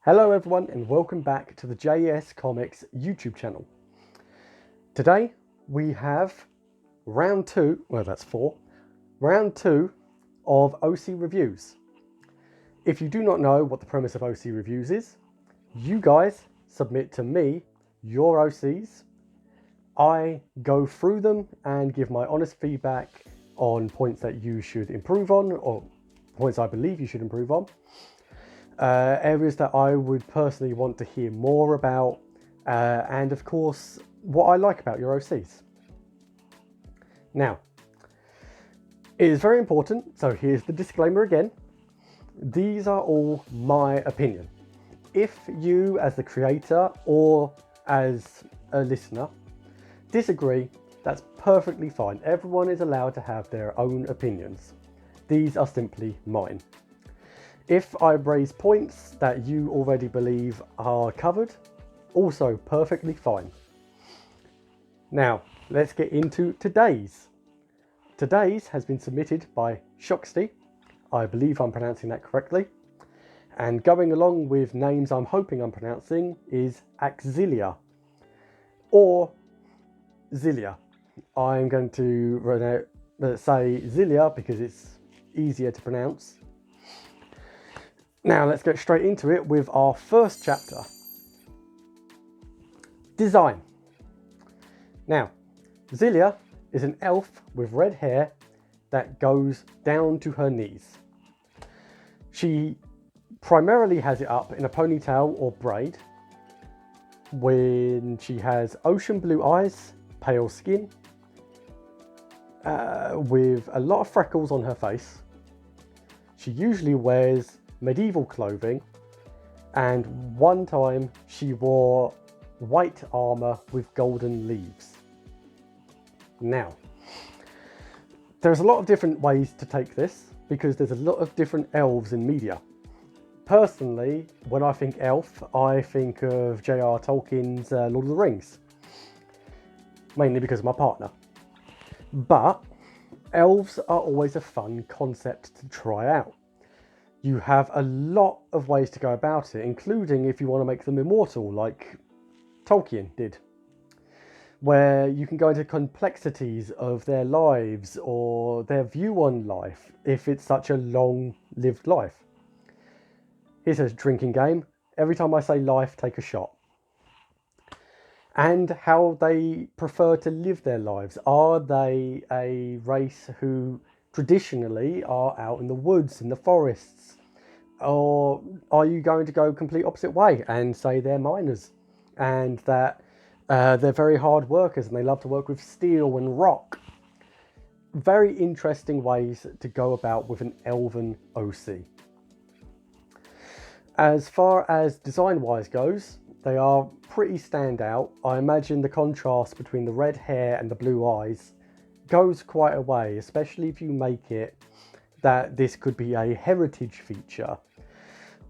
Hello everyone and welcome back to the JS Comics YouTube channel. Today we have round two of OC reviews. If you do not know what the premise of OC reviews is, you guys submit to me your OCs. I go through them and give my honest feedback on points that you should improve on, or points I believe you should improve on. Areas that I would personally want to hear more about, and of course what I like about your OCs. Now, it is very important, so here's the disclaimer again. These are all my opinion. If you as the creator or as a listener disagree, that's perfectly fine. Everyone is allowed to have their own opinions. These are simply mine. If I raise points that you already believe are covered, also perfectly fine. Now, let's get into today's. Today's has been submitted by Shoxti. I believe I'm pronouncing that correctly. And going along with names I'm hoping I'm pronouncing is Axilya or Zilya. I'm going to say Zilya because it's easier to pronounce. Now let's get straight into it with our first chapter. Design. Now, Zilya is an elf with red hair that goes down to her knees. She primarily has it up in a ponytail or braid. When she has ocean blue eyes, pale skin, with a lot of freckles on her face. She usually wears medieval clothing, and one time she wore white armor with golden leaves. Now, there's a lot of different ways to take this because there's a lot of different elves in media. Personally, when I think elf, I think of J.R. Tolkien's Lord of the Rings, mainly because of my partner. But elves are always a fun concept to try out. You have a lot of ways to go about it, including if you want to make them immortal, like Tolkien did, where you can go into complexities of their lives or their view on life, if it's such a long-lived life. Here's a drinking game. Every time I say life, take a shot. And how they prefer to live their lives. Are they a race who traditionally are out in the woods, in the forests? Or are you going to go complete opposite way and say they're miners and that they're very hard workers and they love to work with steel and rock? Very interesting ways to go about with an elven OC. As far as design-wise goes, they are pretty standout. I imagine the contrast between the red hair and the blue eyes goes quite a way, especially if you make it that this could be a heritage feature,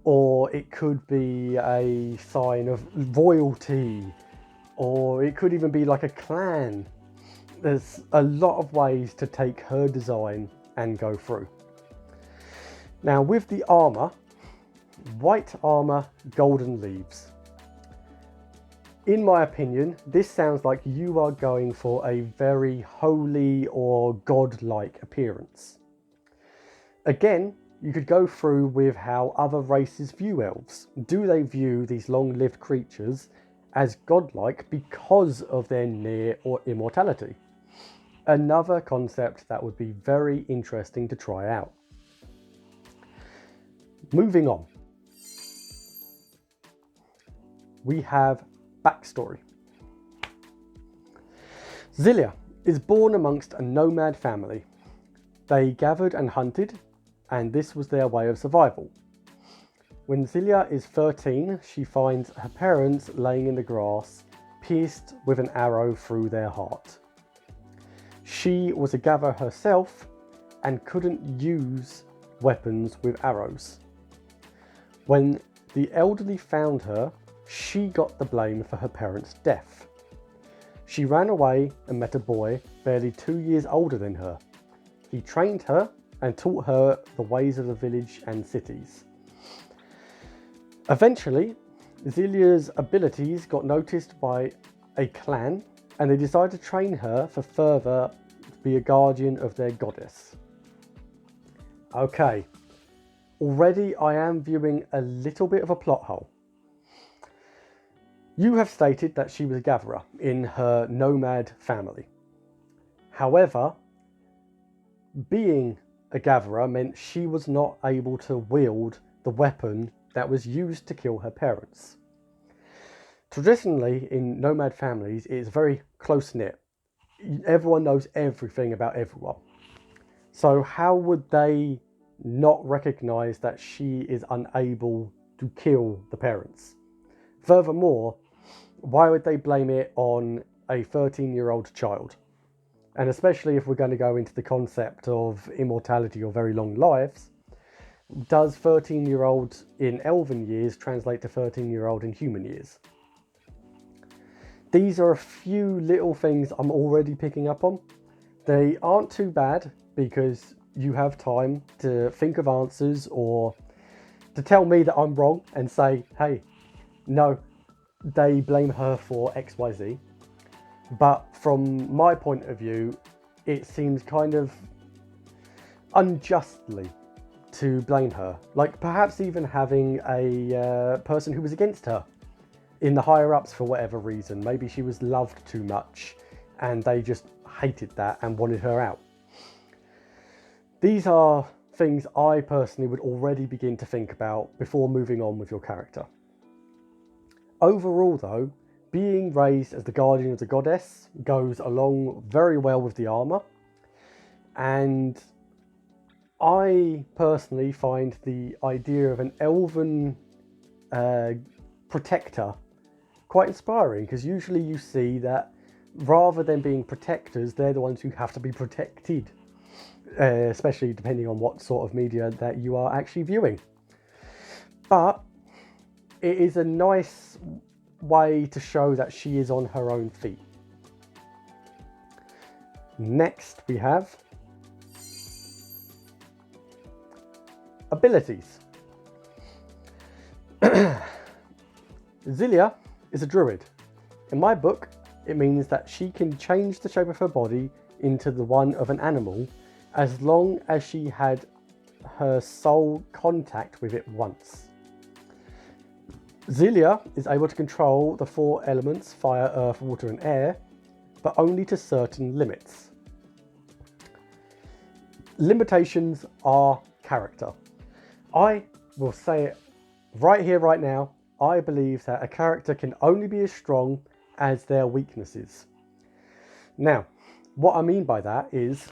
or it could be a sign of royalty, or it could even be like a clan. There's a lot of ways to take her design and go through. Now with the armor, white armor, golden leaves. In my opinion, this sounds like you are going for a very holy or godlike appearance. Again, you could go through with how other races view elves. Do they view these long-lived creatures as godlike because of their near or immortality? Another concept that would be very interesting to try out. Moving on. We have backstory. Zilya is born amongst a nomad family. They gathered and hunted, and this was their way of survival. When Zilya is 13, she finds her parents laying in the grass, pierced with an arrow through their heart. She was a gatherer herself and couldn't use weapons with arrows. When the elderly found her, she got the blame for her parents' death. She ran away and met a boy barely 2 years older than her. He trained her and taught her the ways of the village and cities. Eventually, Xilia's abilities got noticed by a clan, and they decided to train her for further to be a guardian of their goddess. Okay, already I am viewing a little bit of a plot hole. You have stated that she was a gatherer in her nomad family. However, being a gatherer meant she was not able to wield the weapon that was used to kill her parents. Traditionally, in nomad families, it is very close-knit. Everyone knows everything about everyone. So how would they not recognize that she is unable to kill the parents? Furthermore, why would they blame it on a 13-year-old child? And especially if we're going to go into the concept of immortality or very long lives, does 13-year-old in elven years translate to 13-year-old in human years? These are a few little things I'm already picking up on. They aren't too bad because you have time to think of answers or to tell me that I'm wrong and say, hey, no, they blame her for XYZ. But from my point of view, it seems kind of unjustly to blame her. Like perhaps even having a person who was against her in the higher ups for whatever reason. Maybe she was loved too much and they just hated that and wanted her out. These are things I personally would already begin to think about before moving on with your character. Overall though, being raised as the guardian of the goddess goes along very well with the armour, and I personally find the idea of an elven protector quite inspiring, because usually you see that rather than being protectors, they're the ones who have to be protected, especially depending on what sort of media that you are actually viewing. But it is a nice way to show that she is on her own feet. Next we have abilities. Axilya is a druid. In my book, it means that she can change the shape of her body into the one of an animal as long as she had her soul contact with it once. Axilya is able to control the 4 elements, fire, earth, water and air, but only to certain limits. Limitations are character. I will say it right here, right now. I believe that a character can only be as strong as their weaknesses. Now, what I mean by that is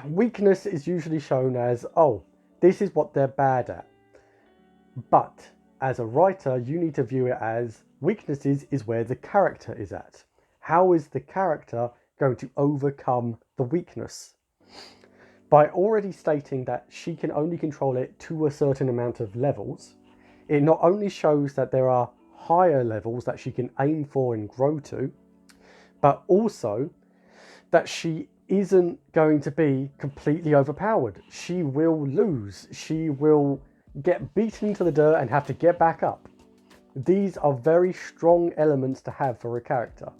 weakness is usually shown as, oh, this is what they're bad at. But as a writer, you need to view it as weaknesses is where the character is at. How is the character going to overcome the weakness? By already stating that she can only control it to a certain amount of levels, it not only shows that there are higher levels that she can aim for and grow to, but also that she isn't going to be completely overpowered. She will lose. She will get beaten into the dirt and have to get back up. These are very strong elements to have for a character.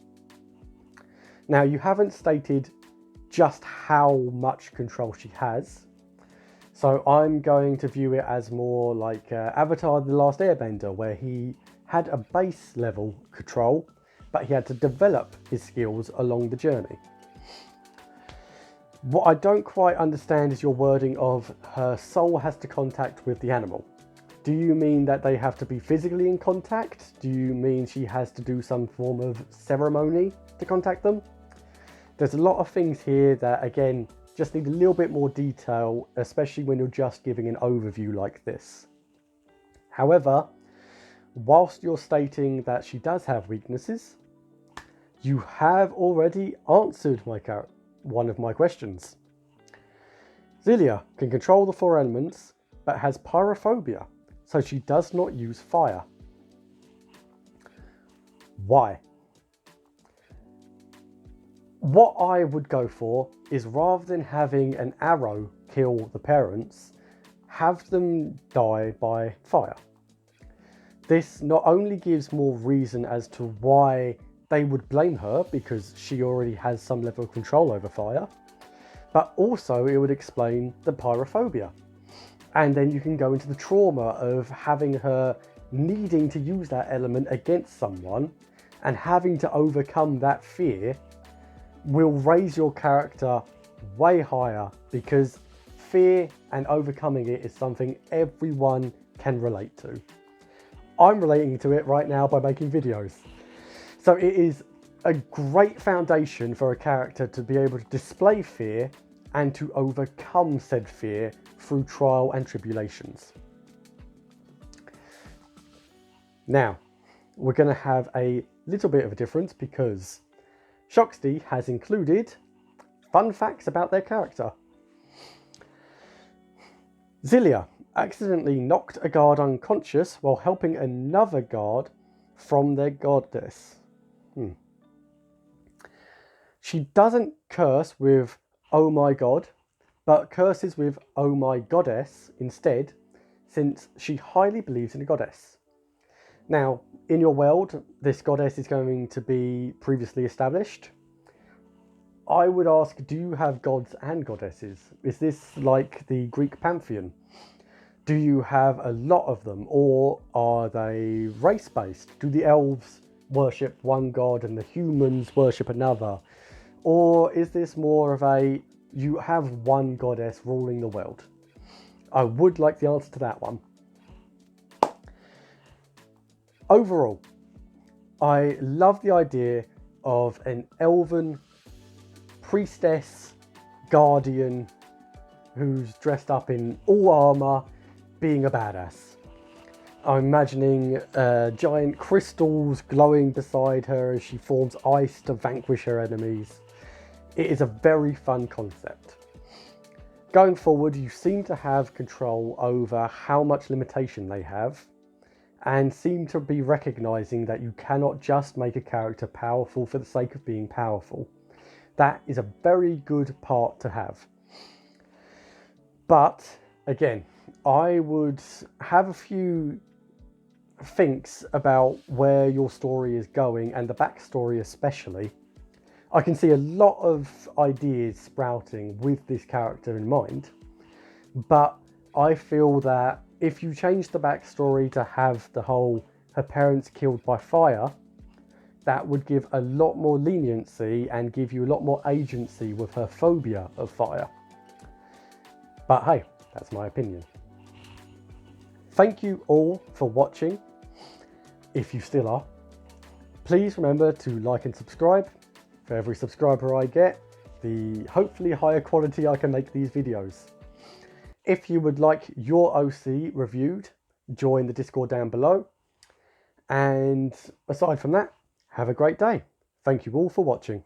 Now, you haven't stated just how much control she has, so I'm going to view it as more like Avatar: The Last Airbender, where he had a base level control, but he had to develop his skills along the journey. What I don't quite understand is your wording of her soul has to contact with the animal. Do you mean that they have to be physically in contact? Do you mean she has to do some form of ceremony to contact them? There's a lot of things here that, again, just need a little bit more detail, especially when you're just giving an overview like this. However, whilst you're stating that she does have weaknesses, you have already answered one of my questions. Axilya can control the 4 elements, but has pyrophobia, so she does not use fire. Why? What I would go for is, rather than having an arrow kill the parents, have them die by fire. This not only gives more reason as to why they would blame her, because she already has some level of control over fire, but also it would explain the pyrophobia. And then you can go into the trauma of having her needing to use that element against someone, and having to overcome that fear will raise your character way higher, because fear and overcoming it is something everyone can relate to. I'm relating to it right now by making videos. So it is a great foundation for a character to be able to display fear and to overcome said fear through trial and tribulations. Now, we're going to have a little bit of a difference, because Shoxti has included fun facts about their character. Axilya accidentally knocked a guard unconscious while helping another guard from their goddess. She doesn't curse with "oh my god," but curses with "oh my goddess" instead, since she highly believes in a goddess. Now, in your world, this goddess is going to be previously established. I would ask, do you have gods and goddesses? Is this like the Greek pantheon? Do you have a lot of them, or are they race-based? Do the elves worship one god and the humans worship another? Or is this more of a, you have one goddess ruling the world? I would like the answer to that one. Overall, I love the idea of an elven priestess guardian who's dressed up in all armor being a badass. I'm imagining giant crystals glowing beside her as she forms ice to vanquish her enemies. It is a very fun concept. Going forward, you seem to have control over how much limitation they have, and seem to be recognizing that you cannot just make a character powerful for the sake of being powerful. That is a very good part to have. But again, I would have a few thinks about where your story is going, and the backstory especially. I can see a lot of ideas sprouting with this character in mind, but I feel that if you change the backstory to have the whole her parents killed by fire, that would give a lot more leniency and give you a lot more agency with her phobia of fire. But hey, that's my opinion. Thank you all for watching. If you still are, please remember to like and subscribe. For every subscriber I get, the hopefully higher quality I can make these videos. If you would like your OC reviewed, join the Discord down below. And aside from that, have a great day. Thank you all for watching.